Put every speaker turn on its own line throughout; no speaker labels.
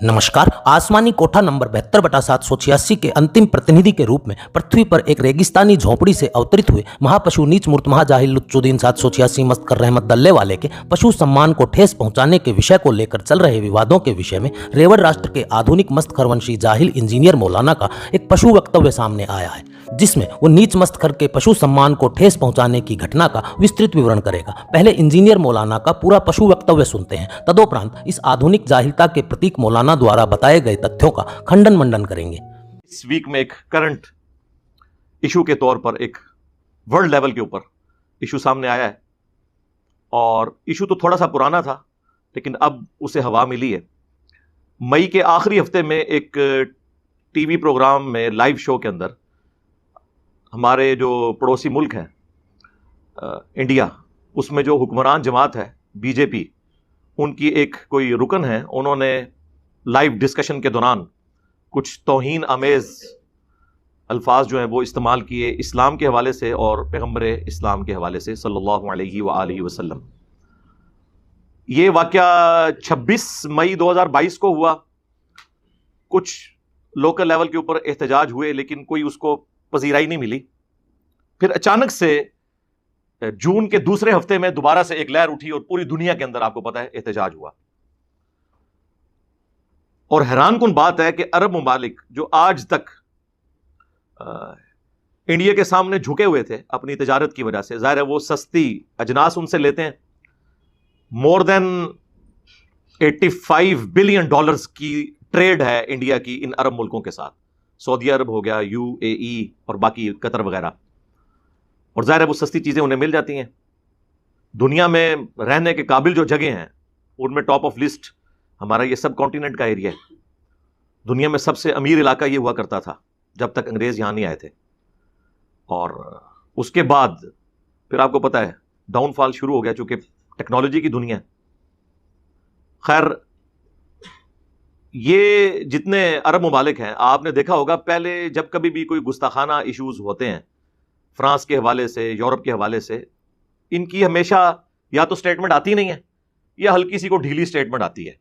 नमस्कार। आसमानी कोठा नंबर 72/786 के अंतिम प्रतिनिधि के रूप में पृथ्वी पर एक रेगिस्तानी झोपड़ी से अवतरित हुए महापशु नीच मूर्त महाजाहिल लुत्फुद्दीन 786 मस्तकर रहमत दल्ले वाले के पशु सम्मान को ठेस पहुंचाने के विषय को लेकर चल रहे विवादों के विषय में रेवड़ राष्ट्र के आधुनिक मस्तखरवंशी जाहिल इंजीनियर मौलाना का एक पशु वक्तव्य सामने आया है, जिसमें वो नीच मस्तखर के पशु सम्मान को ठेस पहुंचाने की घटना का विस्तृत विवरण करेगा। पहले इंजीनियर मौलाना का पूरा पशु वक्तव्य सुनते हैं, तदोपरांत इस आधुनिक जाहिलता के प्रतीक मौलाना द्वारा बताए गए तथ्यों का खंडन मंडन करेंगे।
इस वीक में एक करंट इशू के तौर पर एक वर्ल्ड लेवल के ऊपर इशू सामने आया है, और इशू तो थोड़ा सा पुराना था लेकिन अब उसे हवा मिली है। मई के आखिरी हफ्ते में एक टीवी प्रोग्राम में लाइव शो के अंदर हमारे जो पड़ोसी मुल्क हैं इंडिया, उसमें जो हुक्मरान जमात है बीजेपी, उनकी एक कोई रुकन है, उन्होंने लाइव डिस्कशन के दौरान कुछ तौहीन आमेज अल्फाज जो हैं वो इस्तेमाल किए इस्लाम के हवाले से और पैगम्बर इस्लाम के हवाले से सल्लल्लाहु अलैहि व आलिहि वसल्लम। ये वाक़या 26 मई 2022 को हुआ। कुछ लोकल लेवल के ऊपर एहतजाज हुए लेकिन कोई उसको पजीराई नहीं मिली। फिर अचानक से जून के दूसरे हफ्ते में दोबारा से एक लहर उठी और पूरी दुनिया के अंदर आपको पता है एहतजाज हुआ। और हैरानकुन बात है कि अरब ममालिक जो आज तक इंडिया के सामने झुके हुए थे अपनी तजारत की वजह से, जाहिर है वो सस्ती अजनास उनसे लेते हैं। मोर देन 85 बिलियन डॉलर्स की ट्रेड है इंडिया की इन अरब मुल्कों के साथ, सऊदी अरब हो गया, यूएई और बाकी कतर वगैरह। और जाहिर है वो सस्ती चीजें उन्हें मिल जाती हैं। दुनिया में रहने के काबिल जो जगह हैं उनमें टॉप ऑफ लिस्ट हमारा ये सब कॉन्टिनेंट का एरिया है। दुनिया में सबसे अमीर इलाका ये हुआ करता था जब तक अंग्रेज यहां नहीं आए थे। और उसके बाद फिर आपको पता है डाउनफॉल शुरू हो गया चूंकि टेक्नोलॉजी की दुनिया है। खैर, ये जितने अरब ममालिक हैं, आपने देखा होगा पहले जब कभी भी कोई गुस्ताखाना इश्यूज होते हैं फ्रांस के हवाले से, यूरोप के हवाले से, इनकी हमेशा या तो स्टेटमेंट आती नहीं है या हल्की सी को ढीली स्टेटमेंट आती है,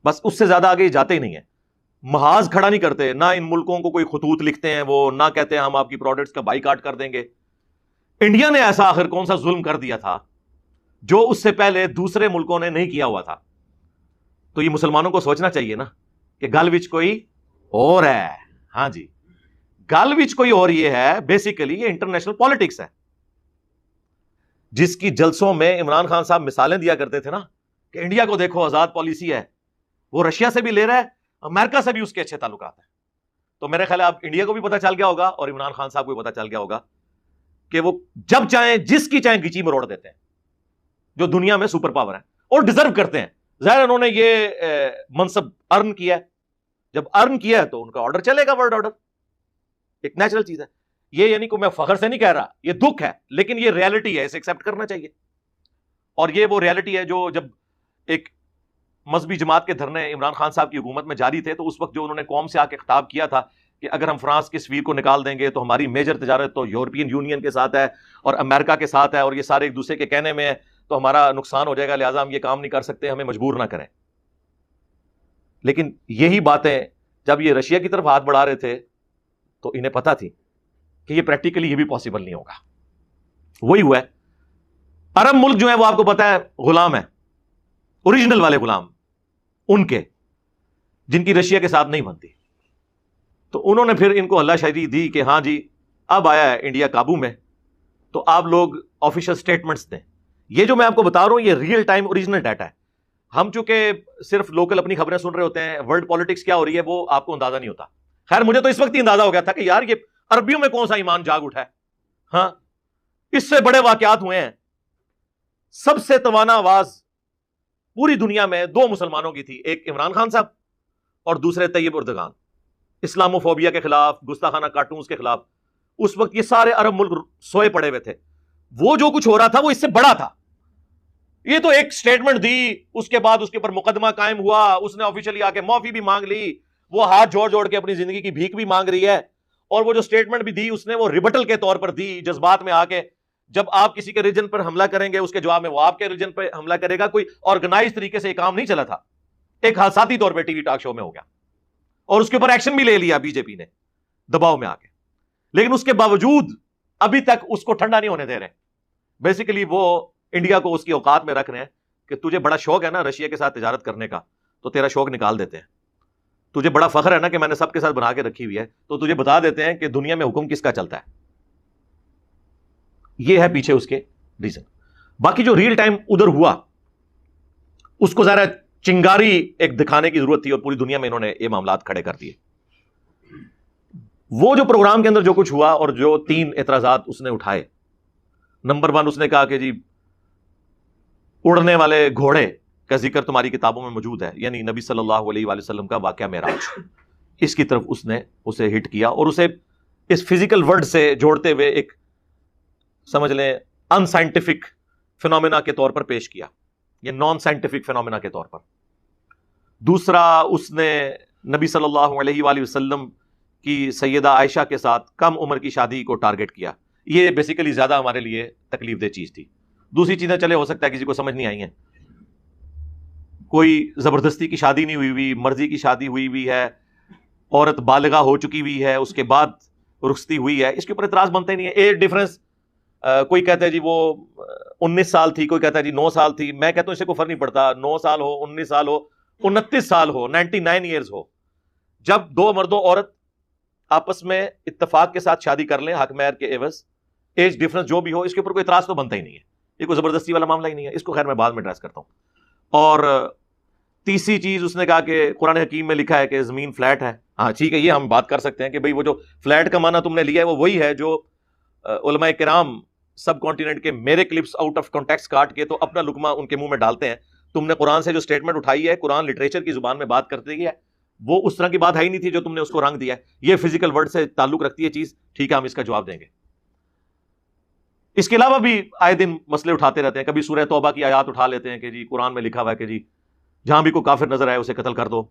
बस उससे ज्यादा आगे जाते ही नहीं है। महाज खड़ा नहीं करते, ना इन मुल्कों को कोई खतूत लिखते हैं वो, ना कहते हैं हम आपकी प्रोडक्ट्स का बाइकाट कर देंगे। इंडिया ने ऐसा आखिर कौन सा जुल्म कर दिया था जो उससे पहले दूसरे मुल्कों ने नहीं किया हुआ था? तो ये मुसलमानों को सोचना चाहिए ना कि गल विच कोई और है। हां जी, गल विच कोई और ये है। बेसिकली ये इंटरनेशनल पॉलिटिक्स है, जिसकी जलसों में इमरान खान साहब मिसालें दिया करते थे ना कि इंडिया को देखो आजाद पॉलिसी है, वो रशिया से भी ले रहा है, अमेरिका से भी उसके अच्छे ताल्लुकात हैं। तो मेरे ख्याल है अब इंडिया को भी पता चल गया होगा और इमरान खान साहब को भी पता चल गया होगा कि वो जब चाहे जिसकी चाहे गिची मरोड़ देते हैं, जो दुनिया में सुपर पावर है और डिजर्व करते हैं। जाहिर उन्होंने ये मनसब अर्न किया है, जब अर्न किया है तो उनका ऑर्डर चलेगा, वर्ल्ड ऑर्डर एक नेचुरल चीज है। ये यानी को मैं फखर से नहीं कह रहा, ये दुख है, लेकिन ये रियलिटी है, इसे एक्सेप्ट करना चाहिए। और ये वो रियलिटी है जो जब एक मजहबी जमात के धरने इमरान खान साहब की हुकूमत में जारी थे तो उस वक्त जो उन्होंने कौम से आके खिताब किया था कि अगर हम फ्रांस के सफीर को निकाल देंगे तो हमारी मेजर तजारत तो यूरोपियन यूनियन के साथ है और अमेरिका के साथ है और ये सारे एक दूसरे के कहने में है, तो हमारा नुकसान हो जाएगा, लिहाजा हम ये काम नहीं कर सकते, हमें मजबूर ना करें। लेकिन यही बातें जब ये रशिया की तरफ हाथ बढ़ा रहे थे तो इन्हें पता थी कि ये प्रैक्टिकली ये भी पॉसिबल नहीं होगा। वही हुआ है। अरब मुल्क जो है वो आपको पता है गुलाम है, ओरिजिनल वाले गुलाम उनके, जिनकी रशिया के साथ नहीं बनती। तो उन्होंने फिर इनको हल्लाशाही दी कि हां जी अब आया है इंडिया काबू में, तो आप लोग ऑफिशियल स्टेटमेंट्स दें। ये जो मैं आपको बता रहा हूं ये रियल टाइम ओरिजिनल डाटा है। हम चूंकि सिर्फ लोकल अपनी खबरें सुन रहे होते हैं, वर्ल्ड पॉलिटिक्स क्या हो रही है वो आपको अंदाजा नहीं होता। खैर, मुझे तो इस वक्त ही अंदाजा हो गया था कि यार ये अरबियों में कौन सा ईमान जाग उठा है। हाँ, इससे बड़े वाकयात हुए हैं। सबसे तवाना आवाज पूरी दुनिया में दो मुसलमानों की थी, एक इमरान खान साहब और दूसरे तैयब उर्दगान, इस्लामोफोबिया के खिलाफ, गुस्ताखाना कार्टून्स के खिलाफ। उस वक्त ये सारे अरब मुल्क सोए पड़े हुए थे। वो जो कुछ हो रहा था वो इससे बड़ा था। ये तो एक स्टेटमेंट दी, उसके बाद उसके ऊपर मुकदमा कायम हुआ, उसने ऑफिशियली आके माफी भी मांग ली, वो हाथ जोड़ जोड़ के अपनी जिंदगी की भीख भी मांग रही है। और वो जो स्टेटमेंट भी दी उसने वो रिबटल के तौर पर दी, जज्बात में आके جب آپ کسی کے ریجن پر حملہ کریں گے اس کے جواب میں وہ آپ کے ریجن پہ حملہ کرے گا. کوئی آرگنائز طریقے سے یہ کام نہیں چلا تھا, ایک حادثاتی طور پہ ٹی وی ٹاک شو میں ہو گیا, اور اس کے اوپر ایکشن بھی لے لیا بی جے پی نے دباؤ میں آ کے, لیکن اس کے باوجود ابھی تک اس کو ٹھنڈا نہیں ہونے دے رہے. بیسیکلی وہ انڈیا کو اس کی اوقات میں رکھ رہے ہیں کہ تجھے بڑا شوق ہے نا رشیا کے ساتھ تجارت کرنے کا, تو تیرا شوق نکال دیتے ہیں. تجھے بڑا فخر ہے نا کہ میں نے سب کے ساتھ بنا کے رکھی ہوئی ہے, تو تجھے بتا دیتے ہیں کہ دنیا میں حکم کس کا چلتا ہے. یہ ہے پیچھے اس کے ریزن. باقی جو ریئل ٹائم ادھر ہوا اس کو ذرا چنگاری ایک دکھانے کی ضرورت تھی, اور پوری دنیا میں انہوں نے یہ معاملات کھڑے کر دیے. وہ جو پروگرام کے اندر جو کچھ ہوا اور جو 3 اعتراضات اس نے اٹھائے, نمبر 1 اس نے کہا کہ جی اڑنے والے گھوڑے کا ذکر تمہاری کتابوں میں موجود ہے, یعنی نبی صلی اللہ علیہ وآلہ وسلم کا واقعہ معراج, اس کی طرف اس نے اسے ہٹ کیا اور اسے اس فزیکل ورلڈ سے جوڑتے ہوئے ایک سمجھ لیں ان سائنٹیفک فینومینا کے طور پر پیش کیا, یا نان سائنٹیفک فینومینا کے طور پر. دوسرا اس نے نبی صلی اللہ علیہ وآلہ وسلم کی سیدہ عائشہ کے ساتھ کم عمر کی شادی کو ٹارگٹ کیا. یہ بیسیکلی زیادہ ہمارے لیے تکلیف دہ چیز تھی. دوسری چیزیں چلے ہو سکتا ہے کسی کو سمجھ نہیں آئی ہیں, کوئی زبردستی کی شادی نہیں ہوئی ہوئی, مرضی کی شادی ہوئی ہوئی ہے, عورت بالغہ ہو چکی ہوئی ہے, اس کے بعد رخصتی ہوئی ہے, اس کے اوپر اعتراض بنتا ہی نہیں ہے. ایج ڈفرنس, کوئی کہتا ہے جی وہ 19 سال تھی, کوئی کہتا ہے جی 9 سال تھی. میں کہتا ہوں اس سے کوئی فرق نہیں پڑتا, 9 سال ہو, 19 سال ہو, 29 سال ہو, 99 ایئرز ہو. جب 2 مرد و عورت آپس میں اتفاق کے ساتھ شادی کر لیں حق مہر کے عوض, ایج ڈفرنس جو بھی ہو, اس کے اوپر کوئی اعتراض تو بنتا ہی نہیں ہے. یہ کوئی زبردستی والا معاملہ ہی نہیں ہے. اس کو خیر میں بعد میں ایڈریس کرتا ہوں. اور تیسری چیز اس نے کہا کہ قرآن حکیم میں لکھا ہے کہ زمین فلیٹ ہے. ہاں ٹھیک ہے, یہ ہم بات کر سکتے ہیں کہ بھئی وہ جو فلیٹ کا معنی تم نے لیا ہے وہ وہی ہے جو علماء کرام سب کانٹیننٹ کے میرے کلپس آؤٹ آف کانٹیکسٹ کاٹ کے تو اپنا لقمہ ان کے منہ میں ڈالتے ہیں. تم نے قرآن سے جو سٹیٹمنٹ اٹھائی ہے, قرآن لٹریچر کی زبان میں بات کرتی ہے, وہ اس طرح کی بات ہے ہی نہیں تھی جو تم نے اس کو رنگ دیا ہے. یہ فزیکل ورڈ سے تعلق رکھتی ہے چیز, ٹھیک ہے ہم اس کا جواب دیں گے. اس کے علاوہ بھی آئے دن مسئلے اٹھاتے رہتے ہیں. کبھی سورہ توبہ کی آیات اٹھا لیتے ہیں کہ جی قرآن میں لکھا ہوا ہے کہ جی جہاں بھی کوئی کافر نظر آئے اسے قتل کر دو.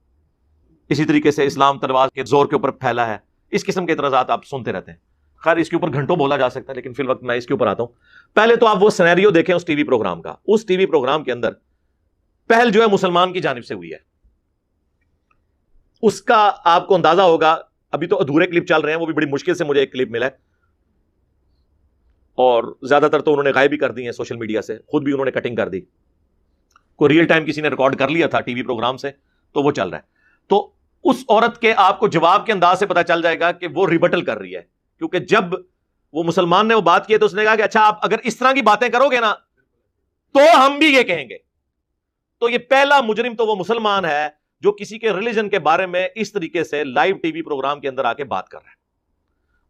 اسی طریقے سے اسلام تلوار کے زور کے اوپر پھیلا ہے. اس قسم کے اعتراضات آپ سنتے رہتے ہیں. خیر اس کے اوپر گھنٹوں بولا جا سکتا ہے, لیکن فی الوقت میں اس کے اوپر آتا ہوں. پہلے تو آپ وہ سینیریو دیکھیں اس ٹی وی پروگرام کا. اس ٹی وی پروگرام کے اندر پہل جو ہے مسلمان کی جانب سے ہوئی ہے. اس کا آپ کو اندازہ ہوگا, ابھی تو ادھورے کلپ چل رہے ہیں, وہ بھی بڑی مشکل سے مجھے ایک کلپ ملا ہے, اور زیادہ تر تو انہوں نے غائب بھی کر دی ہیں سوشل میڈیا سے, خود بھی انہوں نے کٹنگ کر دی. کوئی ریئل ٹائم کسی نے ریکارڈ کر لیا تھا ٹی وی پروگرام سے, تو وہ چل رہا ہے. تو اس عورت کے آپ کو جواب کے انداز سے پتا چل جائے گا کہ وہ ریبٹل کر رہی ہے, کیونکہ جب وہ مسلمان نے وہ بات کی تو اس نے کہا کہ اچھا آپ اگر اس طرح کی باتیں کرو گے نا تو ہم بھی یہ کہیں گے. تو یہ پہلا مجرم تو وہ مسلمان ہے جو کسی کے ریلیجن کے بارے میں اس طریقے سے لائیو ٹی وی پروگرام کے اندر آ کے بات کر رہا ہے.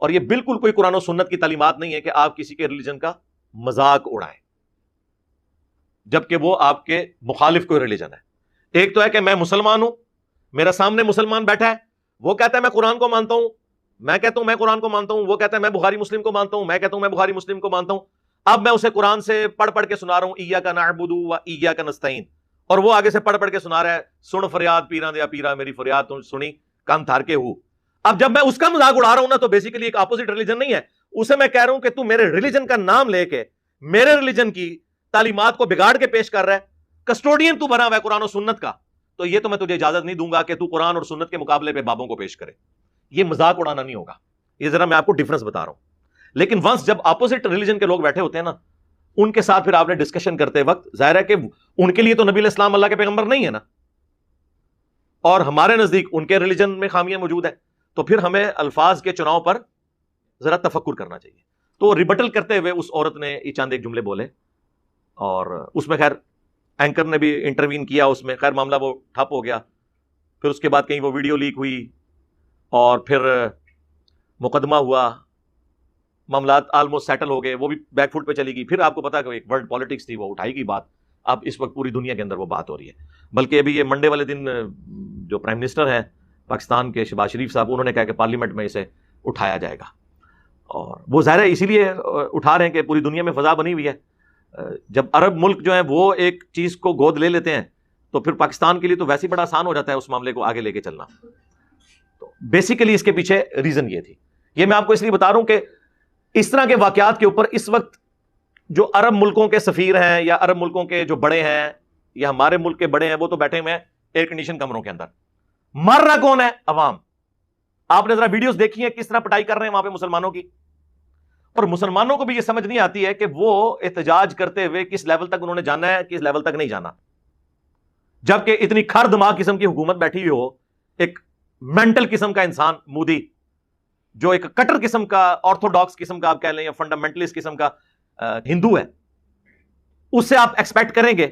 اور یہ بالکل کوئی قرآن و سنت کی تعلیمات نہیں ہے کہ آپ کسی کے ریلیجن کا مذاق اڑائیں, جبکہ وہ آپ کے مخالف کوئی ریلیجن ہے. ایک تو ہے کہ میں مسلمان ہوں, میرا سامنے مسلمان بیٹھا ہے, وہ کہتا ہے میں قرآن کو مانتا ہوں, میں کہتا ہوں میں قرآن کو مانتا ہوں, وہ کہتا ہے میں بخاری مسلم کو مانتا ہوں, میں کہتا ہوں میں بخاری مسلم کو مانتا ہوں. اب میں اسے قرآن سے پڑھ پڑھ کے سنا رہا ہوں, ایاک نعبد و ایاک نستعین, اور وہ آگے سے پڑھ پڑھ کے سنا رہا ہے, سن فریاد پیراں دیا پیرا میری فریاد تم سنی کان تھار کے ہو. اب جب میں اس کا مذاق اڑا رہا ہوں نا, تو بیسیکلی ایک اپوزٹ ریلیجن نہیں ہے, اسے میں کہہ رہا ہوں کہ تو میرے ریلیجن کا نام لے کے میرے ریلیجن کی تعلیمات کو بگاڑ کے پیش کر رہا ہے, کسٹوڈین تو بنا ہوا ہے قرآن و سنت کا, تو یہ تو میں تجھے اجازت نہیں دوں گا کہ تو قرآن اور سنت کے مقابلے پہ بابوں کو پیش کرے. یہ مذاق اڑانا نہیں ہوگا. یہ ذرا میں آپ کو ڈفرنس بتا رہا ہوں. لیکن ونس جب اپوزٹ ریلیجن کے لوگ بیٹھے ہوتے ہیں نا, ان کے ساتھ پھر آپ نے ڈسکشن کرتے وقت ظاہر ہے کہ ان کے لیے تو نبی علیہ السلام اللہ کے پیغمبر نہیں ہے نا, اور ہمارے نزدیک ان کے ریلیجن میں خامیاں موجود ہیں, تو پھر ہمیں الفاظ کے چناؤ پر ذرا تفکر کرنا چاہیے. تو ریبٹل کرتے ہوئے اس عورت نے یہ چند ایک جملے بولے, اور اس میں خیر اینکر نے بھی انٹروین کیا اس میں, خیر معاملہ وہ ٹھپ ہو گیا. پھر اس کے بعد کہیں وہ ویڈیو لیک ہوئی, اور پھر مقدمہ ہوا, معاملات آلموسٹ سیٹل ہو گئے, وہ بھی بیک فٹ پہ چلی گئی. پھر آپ کو پتا کہ ایک ورلڈ پالیٹکس تھی, وہ اٹھائی گئی بات. اب اس وقت پوری دنیا کے اندر وہ بات ہو رہی ہے. بلکہ ابھی یہ منڈے والے دن جو پرائم منسٹر ہیں پاکستان کے شہباز شریف صاحب, انہوں نے کہا کہ پارلیمنٹ میں اسے اٹھایا جائے گا, اور وہ ظاہر ہے اسی لیے اٹھا رہے ہیں کہ پوری دنیا میں فضا بنی ہوئی ہے. جب عرب ملک جو ہیں وہ ایک چیز کو گود لے لیتے ہیں, تو پھر پاکستان کے لیے تو ویسے ہی بڑا آسان ہو جاتا ہے اس معاملے کو آگے لے کے چلنا. تو بیسیکلی اس کے پیچھے ریزن یہ تھی. یہ میں آپ کو اس لیے بتا رہا ہوں کہ اس طرح کے واقعات کے اوپر اس وقت جو عرب ملکوں کے سفیر ہیں یا عرب ملکوں کے جو بڑے ہیں یا ہمارے ملک کے بڑے ہیں وہ تو بیٹھے ہوئے ہیں ایئر کنڈیشن کمروں کے اندر. مر رہا کون ہے؟ عوام. آپ نے ذرا ویڈیوز دیکھی ہیں کس طرح پٹائی کر رہے ہیں وہاں پہ مسلمانوں کی. اور مسلمانوں کو بھی یہ سمجھ نہیں آتی ہے کہ وہ احتجاج کرتے ہوئے کس لیول تک انہوں نے جانا ہے, کس لیول تک نہیں جانا. جبکہ اتنی کھر دماغ قسم کی حکومت بیٹھی ہوئی ہو, ایک مینٹل قسم کا انسان مودی جو ایک کٹر قسم کا آرتھوڈاکس قسم کا آپ کہہ لیں یا فنڈامنٹلسٹ قسم کا ہندو ہے, اس سے آپ ایکسپیکٹ کریں گے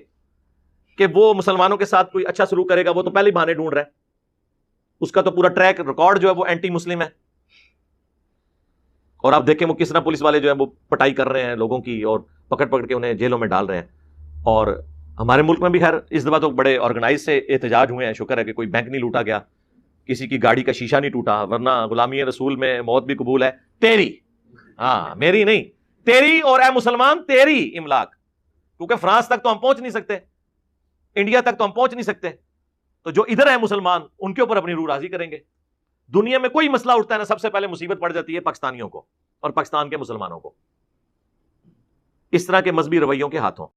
کہ وہ مسلمانوں کے ساتھ کوئی اچھا سلوک کرے گا؟ وہ تو پہلے بہانے ڈھونڈ رہا ہے. اس کا تو پورا ٹریک ریکارڈ جو ہے وہ اینٹی مسلم ہے. اور آپ دیکھیں وہ کس طرح پولیس والے جو ہیں وہ پٹائی کر رہے ہیں لوگوں کی اور پکڑ پکڑ کے انہیں جیلوں میں ڈال رہے ہیں. اور ہمارے ملک میں بھی خیر اس دفعہ تو بڑے آرگنائز سے احتجاج ہوئے ہیں. شکر ہے کہ کوئی بینک نہیں لوٹا گیا, کسی کی گاڑی کا شیشہ نہیں ٹوٹا, ورنہ غلامی رسول میں موت بھی قبول ہے تیری, ہاں میری نہیں, تیری, اور اے مسلمان تیری املاک. کیونکہ فرانس تک تو ہم پہنچ نہیں سکتے, انڈیا تک تو ہم پہنچ نہیں سکتے, تو جو ادھر ہیں مسلمان ان کے اوپر اپنی روح راضی کریں گے. دنیا میں کوئی مسئلہ اٹھتا ہے نا, سب سے پہلے مصیبت پڑ جاتی ہے پاکستانیوں کو اور پاکستان کے مسلمانوں کو, اس طرح کے مذہبی رویوں کے ہاتھوں.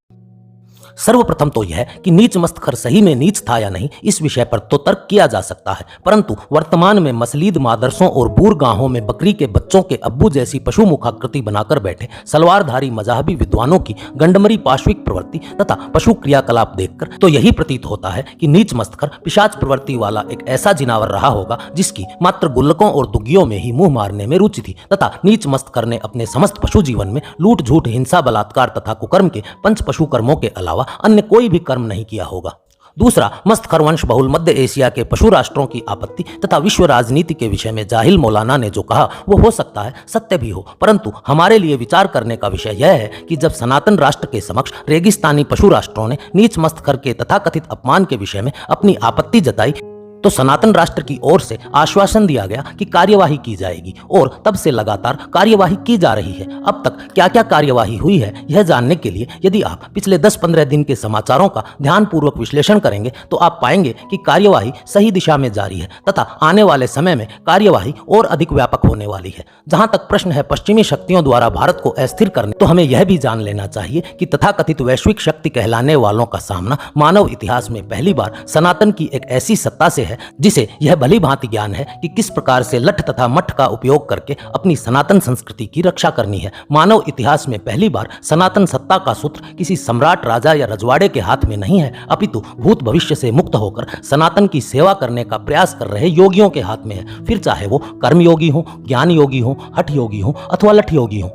सर्वप्रथम तो यह कि नीच मस्तखर सही में नीच था या नहीं, इस विषय पर तो तर्क किया जा सकता है, परंतु वर्तमान में मसलीद मादरसों और बूरगाहों में बकरी के बच्चों के अब्बू जैसी पशु मुखाकृति बनाकर बैठे सलवारधारी मजहबी विद्वानों की गंडमरी पाश्विक प्रवृत्ति तथा पशु क्रियाकलाप देखकर तो यही प्रतीत होता है कि नीच मस्तखर पिशाच प्रवृत्ति वाला एक ऐसा जिनावर रहा होगा जिसकी मात्र गुल्लकों और दुग्गियों में ही मुंह मारने में रुचि थी, तथा नीच मस्तखर ने अपने समस्त पशु जीवन में लूट झूठ हिंसा बलात्कार तथा कुकर्म के पंच पशु कर्मों के अलावा अन्य कोई भी कर्म नहीं किया होगा. दूसरा, मस्तखर वंश बहुल मध्य एशिया के पशु राष्ट्रों की आपत्ति तथा विश्व राजनीति के विषय में जाहिल मौलाना ने जो कहा वो हो सकता है सत्य भी हो, परंतु हमारे लिए विचार करने का विषय यह है कि जब सनातन राष्ट्र के समक्ष रेगिस्तानी पशु राष्ट्रों ने नीच मस्तखर के तथाकथित अपमान के विषय में अपनी आपत्ति जताई तो सनातन राष्ट्र की ओर से आश्वासन दिया गया कि कार्यवाही की जाएगी, और तब से लगातार कार्यवाही की जा रही है. अब तक क्या क्या कार्यवाही हुई है यह जानने के लिए यदि आप पिछले 10-15 दिन के समाचारों का ध्यानपूर्वक विश्लेषण करेंगे तो आप पाएंगे कि कार्यवाही सही दिशा में जारी है तथा आने वाले समय में कार्यवाही और अधिक व्यापक होने वाली है. जहां तक प्रश्न है पश्चिमी शक्तियों द्वारा भारत को अस्थिर करने, तो हमें यह भी जान लेना चाहिए कि तथाकथित वैश्विक शक्ति कहलाने वालों का सामना मानव इतिहास में पहली बार सनातन की एक ऐसी सत्ता से है जिसे यह भली भांति ज्ञान है कि किस प्रकार से लठ तथा मठ का उपयोग करके अपनी सनातन संस्कृति की रक्षा करनी है. मानव इतिहास में पहली बार सनातन सत्ता का सूत्र किसी सम्राट, राजा या रजवाड़े के हाथ में नहीं है, अपितु भूत भविष्य से मुक्त होकर सनातन की सेवा करने का प्रयास कर रहे योगियों के हाथ में है, फिर चाहे वो कर्म योगी हो, ज्ञान योगी हो, हठ योगी हो अथवा लठ योगी हो.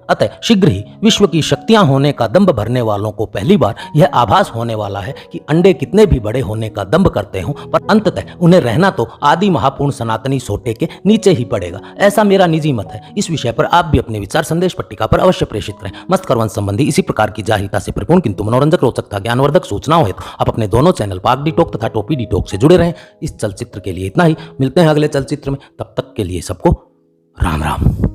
अतः शीघ्र ही विश्व की शक्तियां होने का दंभ भरने वालों को पहली बार यह आभास होने वाला है कि अंडे कितने भी बड़े होने का दंभ करते हों, पर अंततः उन्हें रहना तो आदि महापूर्ण सनातनी सोटे के नीचे ही पड़ेगा. ऐसा मेरा निजी मत है. इस विषय पर आप भी अपने विचार संदेश पट्टिका पर अवश्य प्रेषित करें. मस्तखर वंश संबंधी इसी प्रकार की जाहिलता से परिपूर्ण किंतु मनोरंजक, रोचक तथा ज्ञानवर्धक सूचनाओं हेतु आप अपने दोनों चैनल पाक डी टॉक तथा टोपी डी टॉक से जुड़े रहें. इस चलचित्र के लिए इतना ही. मिलते हैं अगले चलचित्र में. तब तक के लिए सबको राम राम.